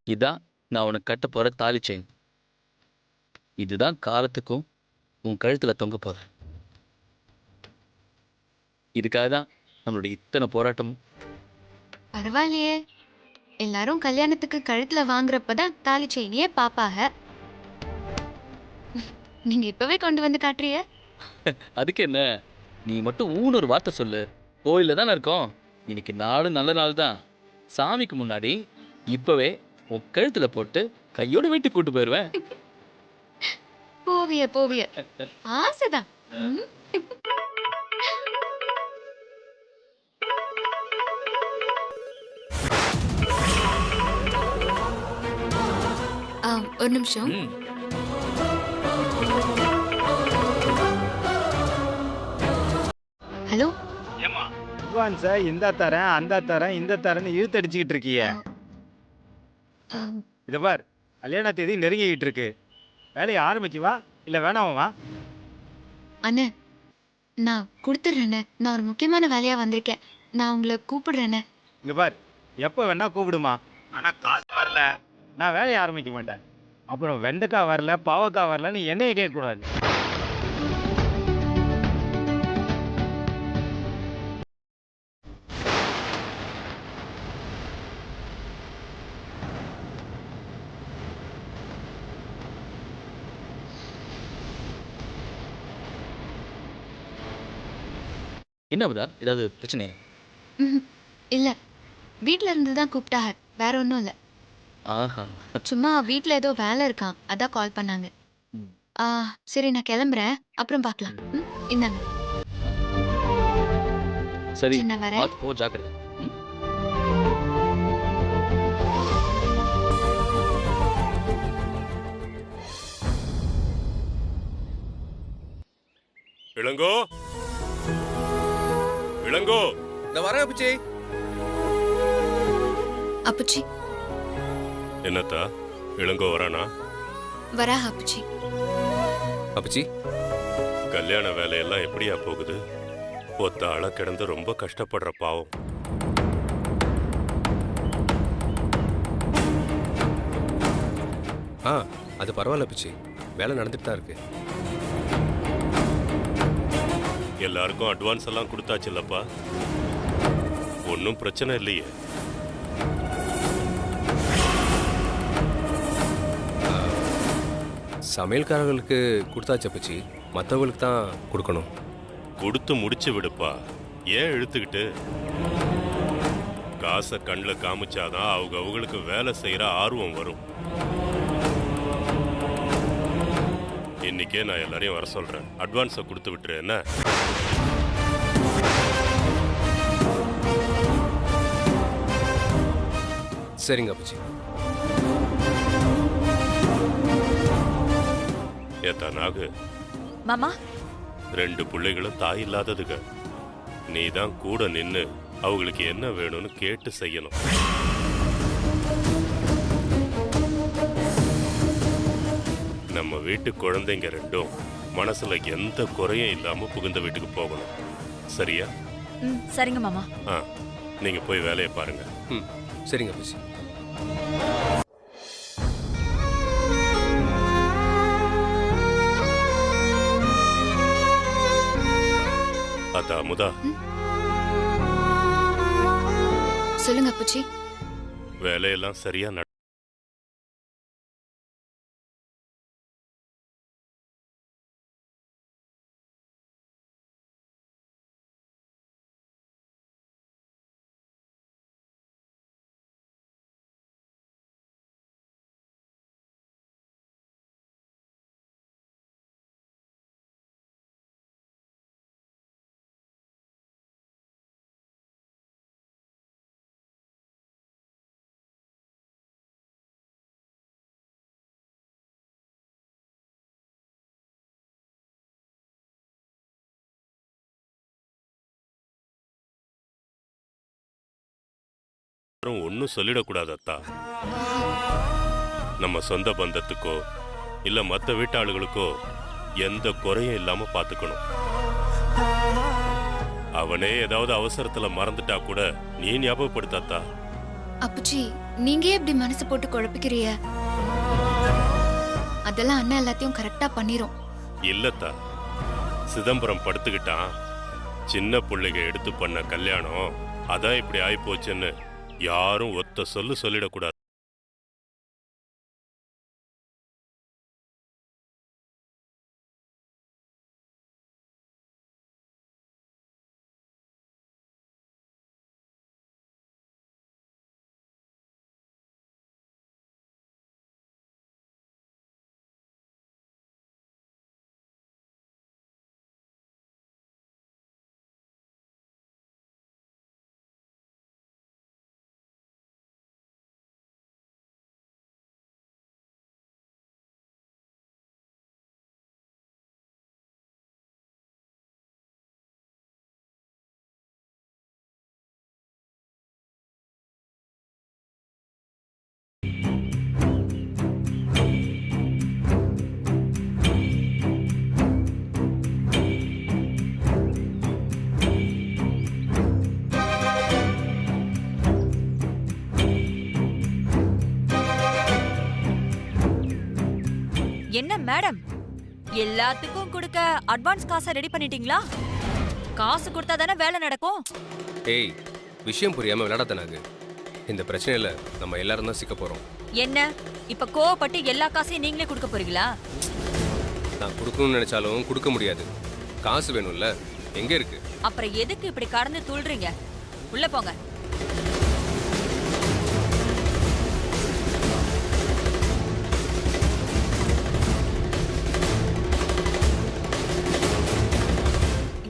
இதான் நான் உனக்கு கட்ட போற தாலி செயின். இதுதான் காலத்துக்கும் உன் கழுத்துல தொங்க போற. இதுக்காக தான் நம்மளுடைய இத்தனை போராட்டமும். பரவாயில்லையே, எல்லாரும் கல்யாணத்துக்கு கழுத்துல வாங்குறப்பதான் தாலி செயினியே பாப்பாக. நீங்க இப்பவே கொண்டு வந்து காட்டுறிய. அதுக்கு என்ன, நீ மட்டும் ஊன்னு ஒரு வார்த்தை சொல்லு. கோயில்ல தானே இருக்கோம். இன்னைக்கு நாளும் நல்ல நாள் தான். சாமிக்கு முன்னாடி இப்பவே உன் கழுத்துல போட்டு கையோட வீட்டுக்கு கூட்டு போயிடுவேன். போவிய போவிய, ஆசைதான். ம். ஒரு நிமிஷம். ம். ஹலோ. ஏமா அட்வான்ஸை இந்த தரேன் அந்த தரேன் இந்த தரேன்னு இழுத்தடிச்சுக்கிட்டு இருக்கிய. இதை பார், கல்யாண தேதி நெருங்கிக்கிட்டு இருக்கு. வேலையை ஆரம்பிக்குவா இல்லை வேணாமா? அண்ணே, நான் கொடுத்துட்றேண்ணே. நான் ஒரு முக்கியமான வேலையா வந்திருக்கேன். நான் உங்களை கூப்பிடுறேண்ணே. இங்கே பார், எப்போ வேணா கூப்பிடுமா, ஆனால் காசு வரல நான் வேலையை ஆரம்பிக்க மாட்டேன். அப்புறம் வெண்டைக்காய் வரல பாவக்காய் வரலன்னு என்னைய கேட்கக்கூடாது. என்ன புதா, ஏதாவது பிரச்சனையா? இல்ல, வீட்ல இருந்து தான் கூப்பிட்டாங்க, வேற ஒன்றும் இல்லை. ஆஹா. சும்மா வீட்ல ஏதோ வேலை இருக்கான், அதான் கால் பண்ணாங்க. ம். சரி, நான் கிளம்புறேன், அப்புறம் பார்க்கலாம். இந்தாங்க. சரி, சரி, நான் வரேன். பார்த்து போ, ஜாக்கிரதை. ம். இளங்கோ, இளங்கோ, இந்த வரேன் அப்புச்சி. அப்புச்சி. என்னத்தா இளங்கோ வரானா? வரா அப்புச்சி. அப்புச்சி, கல்யாண வேலையெல்லாம் எப்படியா போகுது? ஒத்த ஆள கிடந்து ரொம்ப கஷ்டப்படுற பாவம். அது பரவாயில்ல அப்புச்சி, வேலை நடந்துட்டு தான் இருக்கு. எல்லாருக்கும் அட்வான்ஸ் எல்லாம் கொடுத்தாச்சுல்லப்பா, ஒன்றும் பிரச்சனை இல்லையே? சமையல்காரர்களுக்கு கொடுத்தாச்சு அப்புச்சி, மற்றவங்களுக்கு தான் கொடுக்கணும். கொடுத்து முடிச்சு விடுப்பா, ஏன் இழுத்துக்கிட்டு? காசை கண்ணில் காமிச்சாதான் அவங்களுக்கு வேலை செய்யற ஆர்வம் வரும். இன்னைக்கே நான் எல்லாரையும் வர சொல்றேன், அட்வான்ஸை கொடுத்து விட்டுரு. என்ன? சரிங்க அப்புச்சி. ஏத்தா நாகு, மாமா, 2 பிள்ளைகளும் தாய் இல்லாததுங்க. நீ தான் கூட நின்னு அவங்களுக்கு என்ன வேணும்னு கேட்டு செய்யணும். நம்ம வீட்டு குழந்தைங்க 2ம் மனசுல எந்த குறையும் இல்லாம புகுந்த வீட்டுக்கு போகணும். சரியா? சரிங்க மாமா. நீங்க போய் வேலையை பாருங்க. சரிங்க அப்புச்சி. அத்தா அமுதா, சொல்லுங்க அப்புச்சி. வேலையெல்லாம் சரியா ஒன்னும் சொல்லிடக்கூடாது அத்தா. நம்ம சொந்த பந்தத்துக்கோ இல்ல மத்த வீட்டாளுகளுக்கோ எந்த குறையும் இல்லாம பாத்துக்கணும். அவனே ஏதாவது அவசரத்துல மறந்துட்டா கூட நீ ஞாபகப்படுத்தாத்தா. அப்புச்சி நீங்க ஏன் இப்படி மனசு போட்டு குழப்பிக்கிறீங்க? அதெல்லாம் அண்ணன் எல்லாத்தையும் கரெக்டா பண்ணிரும். இல்லத்தா, சிதம்பரம் படுத்துக்கிட்டான். சின்ன பிள்ளைங்க எடுத்து பண்ண கல்யாணம் அதான் இப்படி ஆயிப்போச்சுன்னு யாரும் ஒத்த சொல்லிடக்கூடாது. என்ன மேடம், எல்லாத்துக்கும் கொடுக்க அட்வான்ஸ் காசை ரெடி பண்ணிட்டீங்களா? காசு கொடுத்தா தானே வேலை நடக்கும். ஏய், விஷயம் புரியாம விளையாடத்தனாகு. இந்த பிரச்சனையில நம்ம எல்லாரும் தான் சிக்க போறோம். என்ன இப்ப கோவப்பட்டு எல்லா காசையும் நீங்களே கொடுக்க போறீங்களா? நான் கொடுக்கணும்னு நினைச்சாலும் கொடுக்க முடியாது. காசு வேணும்ல, எங்க இருக்கு? அப்புறம் எதுக்கு இப்படி கடந்து துள்றீங்க? உள்ள போங்க.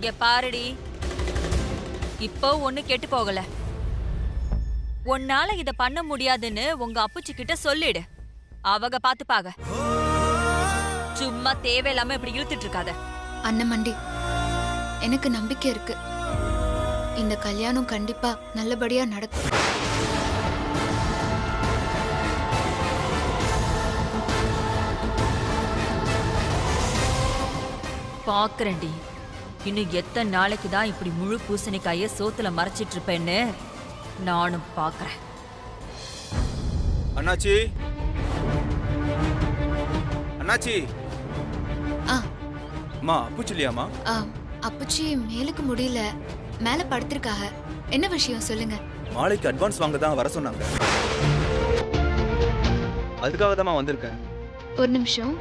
இங்க பாருடி, இப்போ ஒண்ணு கெட்டு போகல. உன்னால இத பண்ண முடியாதுன்னு உங்க அப்புச்சி கிட்ட சொல்லிடு, அவங்க பாத்துப்பாக. சும்மா தேவையில்லாம இப்படி இழுத்துட்டு இருக்காத. அண்ணன் மண்டி, எனக்கு நம்பிக்கை இருக்கு. இந்த கல்யாணம் கண்டிப்பா நல்லபடியா நடக்கும். பாக்குறேன்டி, இன்னும் எத்தனை நாளைக்கு தான் இப்படி முழு பூசணிக்காய சோத்துல மறைச்சிட்டு இருப்பேன்னு நானும் பாக்குறேன். அண்ணாச்சி, அண்ணாச்சி. ஆ அம்மா அப்புச்சிலியாம்மா? ஆ, அப்புச்சி மேலுக்கு முடியல, மேல படுத்திருக்காக. என்ன விஷயம் சொல்லுங்க. மாலைக்கு அட்வான்ஸ் வாங்க தான் வர சொன்னாங்க. அதுக்காக தான் வந்திருக்கேன். ஒரு நிமிஷம்.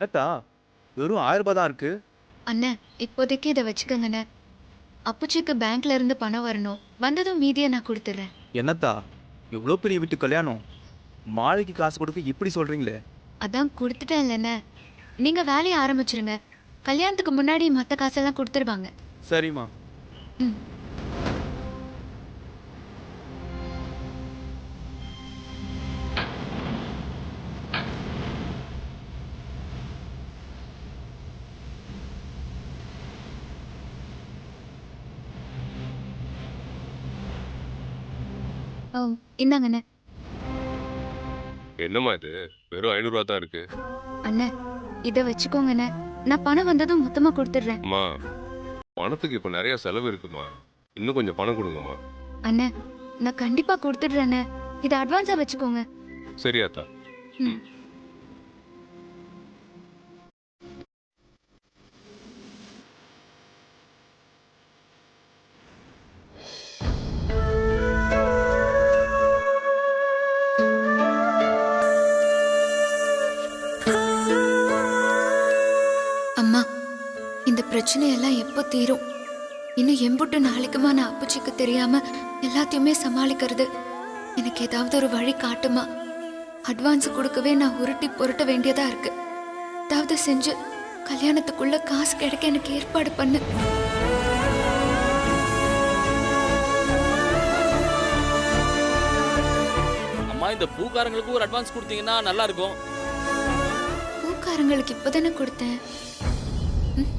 என்னத்தா, வெறும் 1000 ரூபாய் தான் இருக்கு. அண்ணன், இப்போதைக்கு இதை வச்சுக்கோங்கண்ணே. அப்புச்சிக்கு பேங்க்ல இருந்து பணம் வரணும், வந்ததும் மீதியை நான் கொடுத்துட்றேன். என்னத்தா, இவ்வளோ பெரிய வீட்டு கல்யாணம், மாலைக்கு காசு கொடுக்க இப்படி சொல்றீங்களே? அதான் கொடுத்துட்டேன் இல்லைண்ணே. நீங்க வேலையை ஆரம்பிச்சிருங்க. கல்யாணத்துக்கு முன்னாடி மற்ற காசெல்லாம் கொடுத்துருவாங்க. சரிம்மா. ம். ஓ, இந்தாங்கண்ணே. என்னம்மா இது, வெறும் 500 ரூபா தான் இருக்கு. அண்ணே, இதை வச்சுக்கோங்கண்ணே. நான் பணம் வந்ததும் மொத்தமா கொடுத்துட்றேன். அம்மா, பணத்துக்கு இப்ப நிறைய செலவு இருக்குமா, இன்னும் கொஞ்சம் பணம் கொடுங்கம்மா. அண்ணே, நான் கண்டிப்பா கொடுத்துட்றேண்ணே. இதை அட்வான்ஸா வச்சுக்கோங்க. சரியாத்தா? ம். அம்மா, இந்த பிரச்சனையெல்லாம் எப்போ தீரும்? இன்னும் எம்புட்டு நாளைக்குமா நான் அப்புச்சிக்கு தெரியாம எல்லாத்தையுமே சமாளிக்கிறது? எனக்கு ஏதாவது ஒரு வழி காட்டுமா? அட்வான்ஸ் கொடுக்கவே நான் உருட்டி புரட்ட வேண்டியதா இருக்கு. ஏதாவது செஞ்சு கல்யாணத்துக்குள்ள காசு கிடைக்க எனக்கு ஏற்பாடு பண்ணு. அம்மா, இந்த பூக்காரங்களுக்கு ஒரு அட்வான்ஸ் கொடுத்தீங்கன்னா நல்லா இருக்கும். பூக்காரங்களுக்கு இப்பதானே கொடுத்தேன். ம்.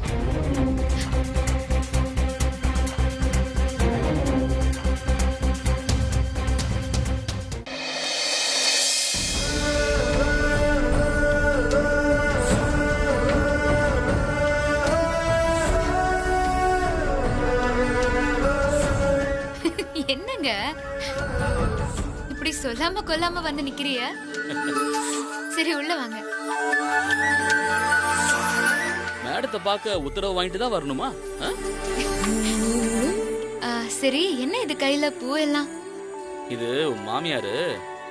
என்னங்க இப்படி சொல்லாம கொல்லாம வந்து நிக்கிறிய? சரி உள்ள வாங்க. மேடத்தை பார்க்க உத்தரவு வாங்கிட்டு தான் வரணுமா? சரி என்ன இது கையில பூ எல்லாம்? இது உன் மாமியாரு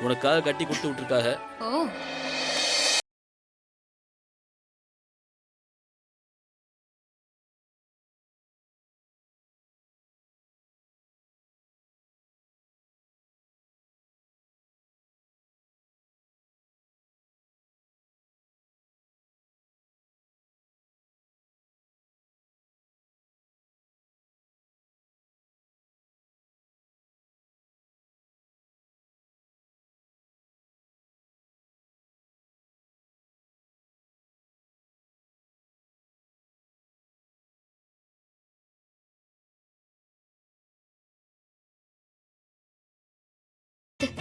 உனக்காக கட்டி கொடுத்து விட்டுருக்காங்க. ஓ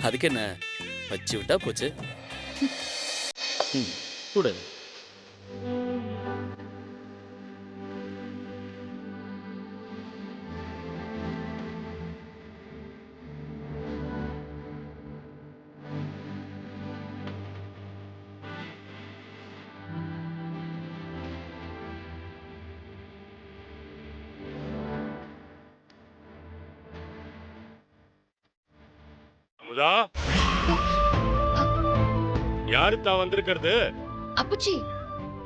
அதுக்கு என்ன, வச்சு விட்டா போச்சு. கூட அமுதா, யாரு தான் வந்திருக்கிறது? அப்புச்சி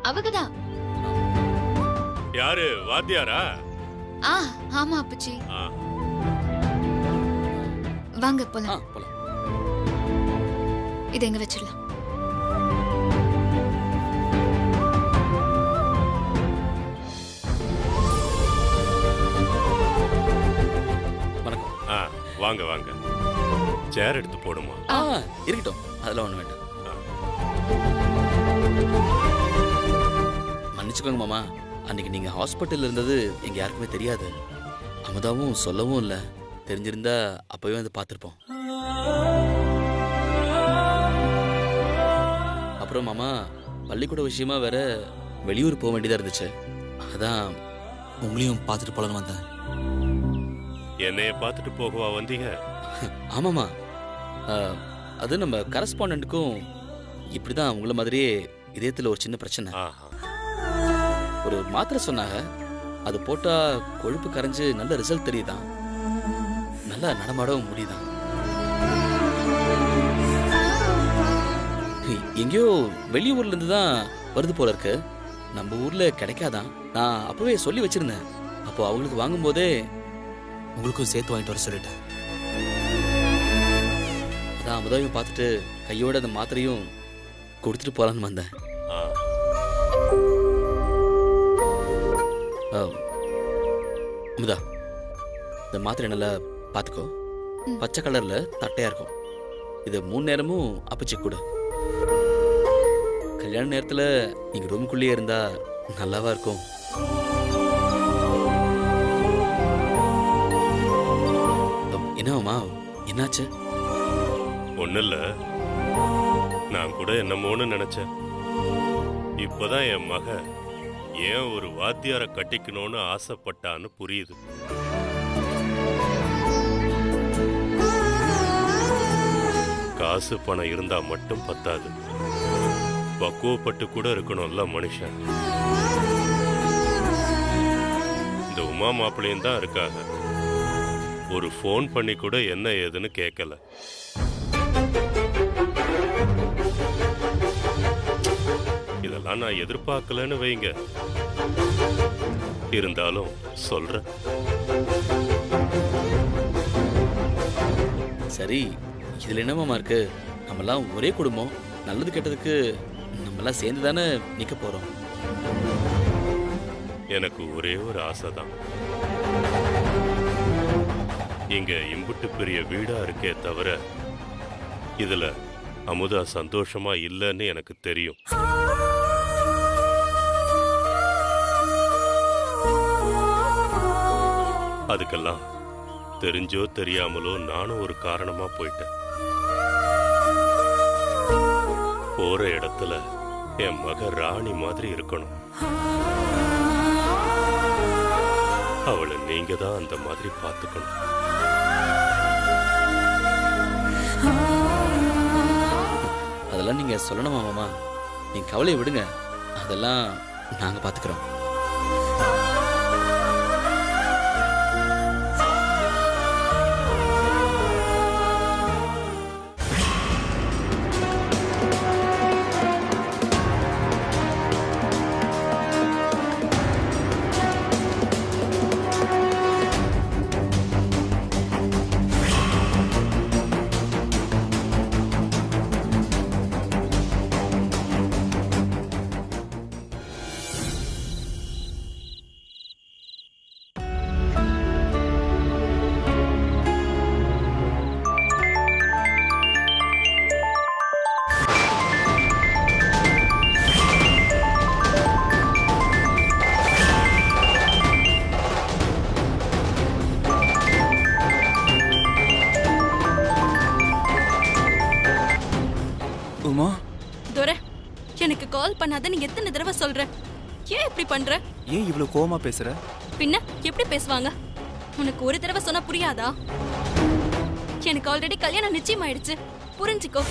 அவங்கதான். யாரு, வாத்தியாரா? ஆமா அப்புச்சி. ஆ. வாங்க போலாம். போலாம். இதை எங்க வச்சிடலாம். வணக்கம். வாங்க வாங்க, சேர் எடுத்து போடுமா. இருக்கட்டும், அதெல்லாம் ஒண்ணு வேண்டாம். மன்னிச்சுக்கோங்க மாமா, அன்னைக்கு நீங்க ஹாஸ்பிட்டல்ல இருந்தது எங்க யாருக்குமே தெரியாது. அமுதாவும் சொல்லவும் இல்லை. தெரிஞ்சிருந்தா அப்பவே வந்து பார்த்துருப்போம். அப்புறம் மாமா, பள்ளிக்கூட விஷயமா வேற வெளியூர் போக வேண்டியதா இருந்துச்சு. அதான் உங்களையும் பார்த்துட்டு போலன்னு வந்தேன். என்னைய பார்த்துட்டு போகவா வந்தீங்க? ஆமாம்மா, அது நம்ம கரஸ்பாண்டன்ட்டுக்கும் இப்படிதான் உங்களை மாதிரியே இதயத்தில் ஒரு சின்ன பிரச்சனை. ஒரு மாத்திரை சொன்னாங்க, அது போட்டா கொழுப்பு கரைஞ்சு நல்ல ரிசல்ட் தெரியுதான், நல்லா நடமாடவும் முடியுதான். எங்கேயோ வெளியூர்ல இருந்து தான் வருது போல இருக்கு, நம்ம ஊர்ல கிடைக்காதான். நான் அப்பவே சொல்லி வச்சிருந்தேன். அப்போ அவங்களுக்கு வாங்கும் போதே உங்களுக்கும் சேர்த்து வாங்கிட்டு வர சொல்லிட்டேன். அதான் அமுதாவையும் பார்த்துட்டு கையோட அந்த மாத்திரையும் கொடுத்துட்டு போலான்னு வந்தேன். அமுதா, இந்த மாத்திரை நல்லா பார்த்துக்கோ. பச்சை கலர்ல தட்டையா இருக்கும். இது 3 நேரமும் அப்பச்சி கூட. கல்யாண நேரத்துல நீங்க ரூமுக்குள்ளேயே இருந்தா நல்லாவா இருக்கும். என்னவாமா, என்னாச்சு? ஒண்ணுல்ல, நான் கூட என்னமோன்னு நினைச்சேன். இப்பதான் என் மக ஏன் ஒரு வாத்தியார கட்டிக்கணும்னு ஆசைப்பட்டான்னு புரியுது. காசு பணம் இருந்தா மட்டும் பத்தாது, பக்குவப்பட்டு கூட இருக்கணும்ல மனுஷன். இந்த உமா மாப்பிள்ளையும் தான் இருக்காங்க. ஒரு ஃபோன் பண்ணி கூட என்ன ஏதுன்னு கேட்கல. இதெல்லாம் நான் எதிர்பார்க்கலன்னு வைங்க. இருந்தாலும் சொல்றேன். சரி, இதுல என்னமாமா இருக்கு? நம்மெல்லாம் ஒரே குடும்பம். நல்லது கெட்டதுக்கு நம்மெல்லாம் சேர்ந்து தானே நிக்க போறோம். எனக்கு ஒரே ஒரு ஆசைதான். இங்க இம்புட்டு பெரிய வீடா இருக்கே தவிர இதுல அமுதா சந்தோஷமா இல்லைன்னு எனக்கு தெரியும். அதுக்கெல்லாம் தெரிஞ்சோ தெரியாமலோ நானும் ஒரு காரணமா போயிட்டேன். போற இடத்துல என் மக ராணி மாதிரி இருக்கணும். அவளை நீங்க தான் அந்த மாதிரி பார்த்துக்கணும். அதெல்லாம் நீங்க சொல்லணுமா மாமா? நீங்க கவலையை விடுங்க, அதெல்லாம் நாங்க பாத்துக்கிறோம். உமா, துரை, எனக்கு கால் பண்ணாதன்னு எத்தனை தடவை சொல்றேன். ஏன் இப்படி பண்ற? ஏன் இவ்வளவு கோவமா பேசுற? பின்ன எப்படி பேசுவாங்க? உனக்கு ஒரு தடவை சொன்னா புரியாதா? எனக்கு ஆல்ரெடி கல்யாணம் நிச்சயம் ஆயிடுச்சு, புரிஞ்சுக்கோ.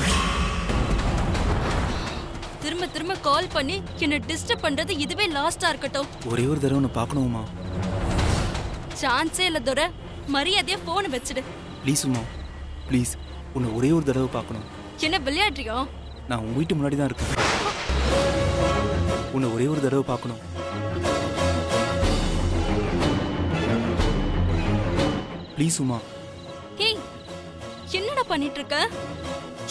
திரும்ப திரும்ப கால் பண்ணி என்ன டிஸ்டர்ப் பண்றது இதுவே லாஸ்டா இருக்கட்டும். ஒரே ஒரு தடவை உன்னை பார்க்கணுமா? சான்ஸே இல்ல துரை, மரியாதையா போன் வச்சிடு. ப்ளீஸ் உமா, ப்ளீஸ், உன்னை ஒரே ஒரு தடவை பார்க்கணும். என்ன விளையாடுறியா? நான் உன் வீட்டு முன்னாடி தான் இருக்கேன். உன்னை ஒரே ஒரு தடவை பார்க்கணும். ப்ளீஸ் உமா. ஹேய், என்னடா பண்ணிட்டு இருக்க?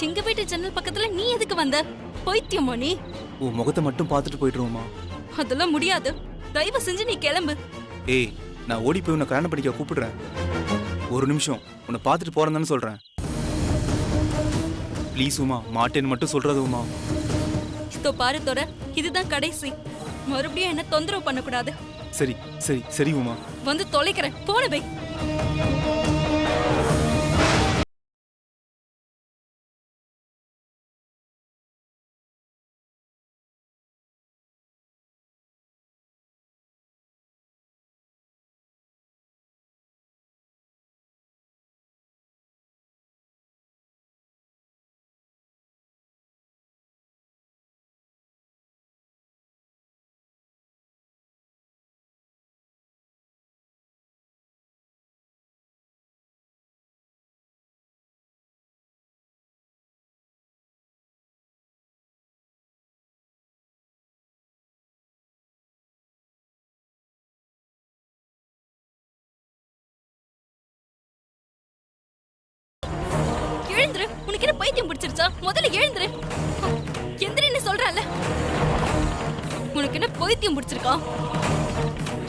எங்க வீட்டு ஜன்னல் பக்கத்துல நீ எதுக்கு வந்த? பைத்தியமா நீ? உன் முகத்தை மட்டும் பார்த்துட்டு போயிட்டுருவோமா? அதெல்லாம் முடியாது, தயவு செஞ்சு நீ கிளம்பு. ஏய், நான் ஓடி போய் உன்னை கல்யாணம் படிக்க கூப்பிடுறேன். ஒரு நிமிஷம், உன்னை பார்த்துட்டு போறேன்னு சொல்றேன். ப்ளீஸ் உமா, மாட்டேன்னு மட்டும் சொல்றது உமா. இதோ பாரு தோர, இதுதான் கடைசி. மறுபடியும் என்ன தொந்தரவு பண்ணக்கூடாது. சரி சரி சரி உமா. வந்து தொலைக்கிறேன், போன வை. எழுந்துரு, உனக்கு என்ன பைத்தியம் பிடிச்சிருச்சா? முதல்ல எழுந்துரு. எந்திரின்னு சொல்றல. உனக்கு என்ன பைத்தியம் பிடிச்சிருக்கா?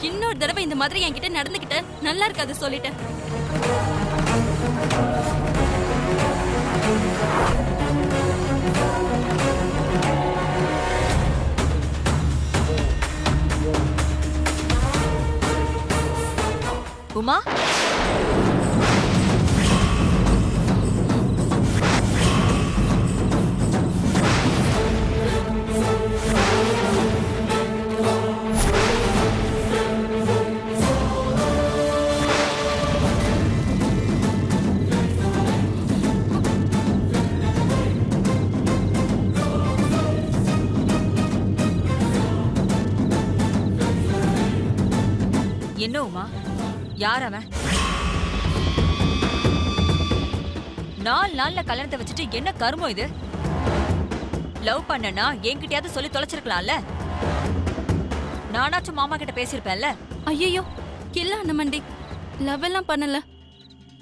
இன்னொரு தடவை இந்த மாதிரி என்கிட்ட நடந்துக்கிட்ட நல்லா இருக்காது சொல்லிட்டேன். உமா, என்ன உமா, யார் அவன்? 4 நாள்ல கல்யாணத்தை வச்சுட்டு என்ன கருமம் இது? லவ் பண்ணனா என்கிட்டயாவது சொல்லி தொலைச்சிருக்கலாம்ல. நானாச்சும் மாமா கிட்ட பேசியிருப்பேன்ல. ஐயோ, இல்ல அண்ணமண்டி, லவ் எல்லாம் பண்ணல.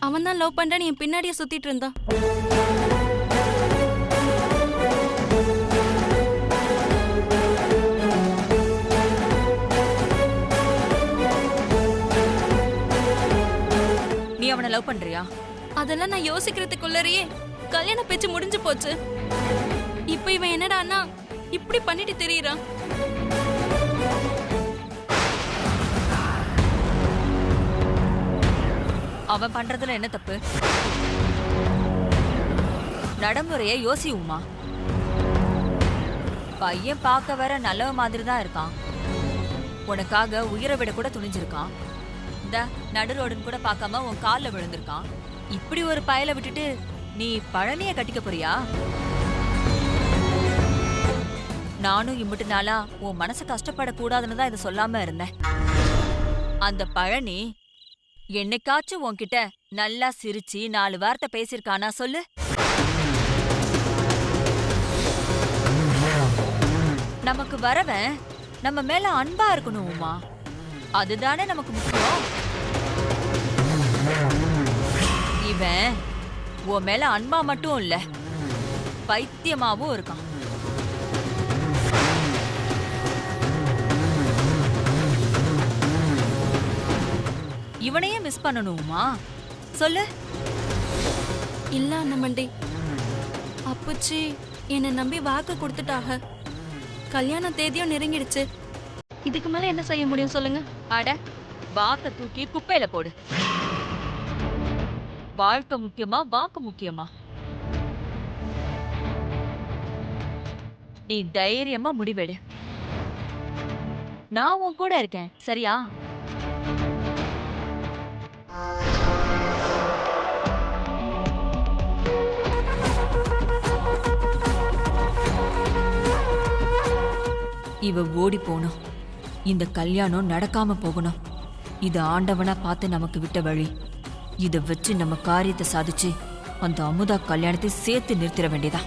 அவன் தான் லவ் பண்றான்னு என் பின்னாடியே சுத்திட்டு இருந்தான். நீ அவனை லவ் பண்றியா? அதெல்லாம் நான் யோசிக்கிறதுக்குள்ளரையே கல்யாண பேச்சு முடிஞ்சு போச்சு. இப்ப இவன் என்னடான்னா இப்படி பண்ணிட்டு தெரியறான். அவன் பண்றதுல என்ன தப்பு? நடைமுறைய யோசி உமா. பையன் பார்க்க வர நல்ல மாதிரி தான் இருக்கான். உனக்காக உயிரை விட கூட துணிஞ்சிருக்கான். இந்த நடு ரோடுன்னு கூட பார்க்காம உன் காலில் விழுந்திருக்கான். இப்படி ஒரு பயலை விட்டுட்டு நீ பழனிய கட்டிக்க போறியா? நானும் இம்பிட்டு நாளா உன் மனசு கஷ்டப்படக்கூடாதுன்னு தான் இதை சொல்லாம இருந்தேன். அந்த பழனி என்னைக்காச்சும் உன்கிட்ட நல்லா சிரிச்சு 4 வார்த்தை பேசியிருக்கானா சொல்லு? நமக்கு வரவன் நம்ம மேல அன்பா இருக்கணும் உமா, அதுதானே நமக்கு முக்கியம். இவன் உன் மேல அன்பா மட்டும் இல்ல, பைத்தியமாவும் இருக்கான். இவனையே மிஸ் பண்ணணுமா சொல்லு? இல்ல அண்ணமண்டி, அப்புச்சி என்னை நம்பி வாக்கு கொடுத்துட்டாக. கல்யாண தேதியும் நெருங்கிடுச்சு. இதுக்கு மேல என்ன செய்ய முடியும் சொல்லுங்க? அட, வாக்க தூக்கி குப்பையில போடு. வாழ்க்கை முக்கியமா வாக்கு முக்கியமா? நீ தைரியமா முடிவெடு. நான் உன் கூட இருக்கேன், சரியா? இவ ஓடி போகணும், இந்த கல்யாணம் நடக்காம போகணும். இது ஆண்டவனா பார்த்து நமக்கு விட்ட வழி. இதை வச்சு நம்ம காரியத்தை சாதிச்சு அந்த அமுதா கல்யாணத்தை சேர்த்து நிறுத்திட வேண்டியதா.